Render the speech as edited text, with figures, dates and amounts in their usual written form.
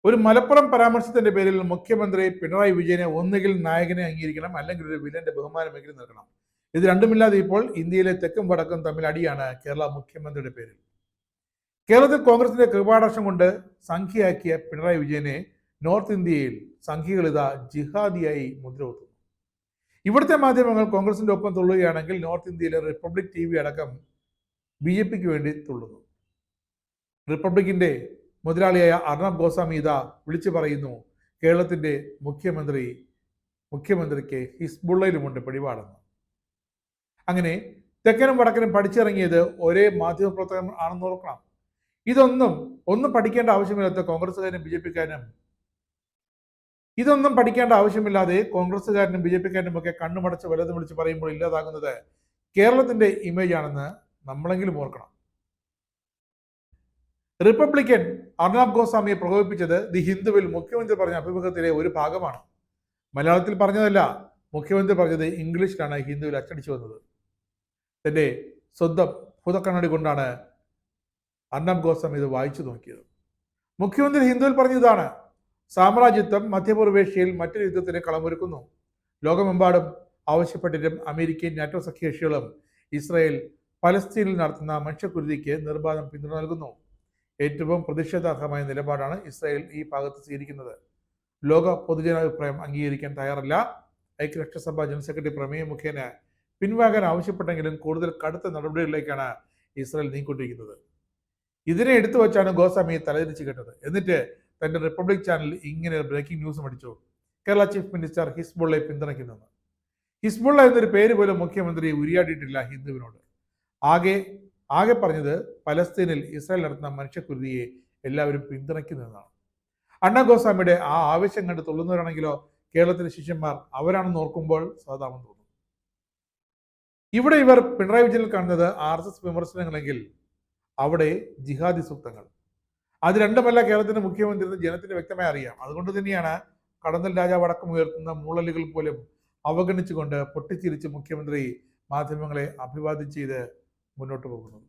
ഒരു മലപ്പുറം പരാമർശത്തിന്റെ പേരിൽ മുഖ്യമന്ത്രി പിണറായി വിജയനെ ഒന്നുകിൽ നായകനെ അംഗീകരിക്കണം, അല്ലെങ്കിൽ ഒരു വില്ലന്റെ ബഹുമാനമെങ്കിലും നൽകണം. ഇത് രണ്ടുമില്ലാതെ ഇപ്പോൾ ഇന്ത്യയിലെ തെക്കും വടക്കും തമ്മിൽ അടിയാണ് കേരള മുഖ്യമന്ത്രിയുടെ പേരിൽ. കേരളത്തിൽ കോൺഗ്രസിന്റെ കൃപാടർഷം കൊണ്ട് സംഖ്യയാക്കിയ പിണറായി വിജയനെ നോർത്ത് ഇന്ത്യയിൽ സംഖ്യകൾ ഇതാ ജിഹാദിയായി മുദ്രകുത്തുന്നു. ഇവിടുത്തെ മാധ്യമങ്ങൾ കോൺഗ്രസിന്റെ ഒപ്പം തുള്ളുകയാണെങ്കിൽ നോർത്ത് ഇന്ത്യയിലെ റിപ്പബ്ലിക് TV അടക്കം BJPക്ക് വേണ്ടി തുള്ളുന്നു. റിപ്പബ്ലിക്കിന്റെ മുതലാളിയായ അർണബ് ഗോസ്വാമി ഇതാ വിളിച്ചു പറയുന്നു, കേരളത്തിന്റെ മുഖ്യമന്ത്രിക്ക് ഹിസ്ബുള്ളയിലുമുണ്ട് പിടിപാടെന്ന്. അങ്ങനെ തെക്കനും വടക്കനും പഠിച്ചിറങ്ങിയത് ഒരേ മാധ്യമപ്രവർത്തകൻ ആണെന്ന് ഓർക്കണം. ഒന്നും പഠിക്കേണ്ട ആവശ്യമില്ലാത്ത കോൺഗ്രസ്സുകാരനും BJPക്കാരനും പഠിക്കേണ്ട ആവശ്യമില്ലാതെ കോൺഗ്രസ്സുകാരനും BJPക്കാരനും ഒക്കെ കണ്ണുമടച്ച് വലതും വിളിച്ച് പറയുമ്പോൾ ഇല്ലാതാകുന്നത് കേരളത്തിന്റെ ഇമേജ് ആണെന്ന് നമ്മളെങ്കിലും ഓർക്കണം. റിപ്പബ്ലിക്കൻ അർണബ് ഗോസ്വാമിയെ പ്രകോപിപ്പിച്ചത് ദി ഹിന്ദുവിൽ മുഖ്യമന്ത്രി പറഞ്ഞ അഭിമുഖത്തിലെ ഒരു ഭാഗമാണ്. മലയാളത്തിൽ പറഞ്ഞതല്ല, മുഖ്യമന്ത്രി പറഞ്ഞത് ഇംഗ്ലീഷിലാണ് ഹിന്ദുവിൽ അച്ചടിച്ചു വന്നത്. തന്റെ സ്വന്തം ഭൂതക്കണ്ണാടി കൊണ്ടാണ് അർണബ് ഗോസ്വാമി ഇത് വായിച്ചു നോക്കിയത്. മുഖ്യമന്ത്രി ഹിന്ദുവിൽ പറഞ്ഞതാണ്, സാമ്രാജ്യത്വം മധ്യപൂർവേഷ്യയിൽ മറ്റൊരു യുദ്ധത്തിന് കളമൊരുക്കുന്നു. ലോകമെമ്പാടും ആവശ്യപ്പെട്ടിട്ടും അമേരിക്കയും നാറ്റോ സഖ്യകക്ഷികളും ഇസ്രായേൽ പലസ്തീനിൽ നടത്തുന്ന മനുഷ്യക്കുരുതിക്ക് നിർബാധം പിന്തുണ നൽകുന്നു. ഏറ്റവും പ്രതിഷേധാർഹമായ നിലപാടാണ് ഇസ്രായേൽ ഈ ഭാഗത്ത് സ്വീകരിക്കുന്നത്. ലോക പൊതുജനാഭിപ്രായം അംഗീകരിക്കാൻ തയ്യാറല്ല. ഐക്യരാഷ്ട്രസഭ ജനറൽ സെക്രട്ടറി പ്രമേയം മുഖേന പിൻവാങ്ങാൻ ആവശ്യപ്പെട്ടെങ്കിലും കൂടുതൽ കടുത്ത നടപടികളിലേക്കാണ് ഇസ്രായേൽ നീങ്ങിക്കൊണ്ടിരിക്കുന്നത്. ഇതിനെ എടുത്തു വച്ചാണ് ഗോസ്വാമി തലതിരിച്ചു കേട്ടത്. എന്നിട്ട് തന്റെ റിപ്പബ്ലിക് ചാനലിൽ ഇങ്ങനെ ബ്രേക്കിംഗ് ന്യൂസ് അടിച്ചു, കേരള ചീഫ് മിനിസ്റ്റർ ഹിസ്ബുള്ളയെ പിന്തുണയ്ക്കുന്നെന്ന്. ഹിസ്ബുള്ള എന്നൊരു പേര് പോലും മുഖ്യമന്ത്രി ഉരിയാടിയിട്ടില്ല ഹിന്ദുവിനോട്. ആകെ പറഞ്ഞത് പലസ്തീനിൽ ഇസ്രായേൽ നടത്തുന്ന മനുഷ്യക്കുരുതിയെ എല്ലാവരും പിന്തുണയ്ക്കുന്നതെന്നാണ്. അർണബ് ഗോസ്വാമിയുടെ ആ ആവേശം കണ്ട് തുള്ളുന്നവരാണെങ്കിലോ കേരളത്തിലെ ശിഷ്യന്മാർ അവരാണെന്ന് ഓർക്കുമ്പോൾ സഹതാപം തോന്നും. ഇവിടെ ഇവർ പിണറായി വിജയനിൽ കാണുന്നത് RSS വിമർശനങ്ങളെങ്കിൽ അവിടെ ജിഹാദി സൂക്തങ്ങൾ. അത് രണ്ടുമല്ല കേരളത്തിന്റെ മുഖ്യമന്ത്രി എന്ന് ജനത്തിന് വ്യക്തമായി അറിയാം. അതുകൊണ്ട് തന്നെയാണ് കടന്നൽ രാജാവ് അടക്കം ഉയർത്തുന്ന മൂളലുകൾ പോലും അവഗണിച്ചുകൊണ്ട് പൊട്ടിച്ചിരിച്ച് മുഖ്യമന്ത്രി മാധ്യമങ്ങളെ അഭിവാദ്യം ചെയ്ത് മുന്നോട്ട് പോകുന്നത്.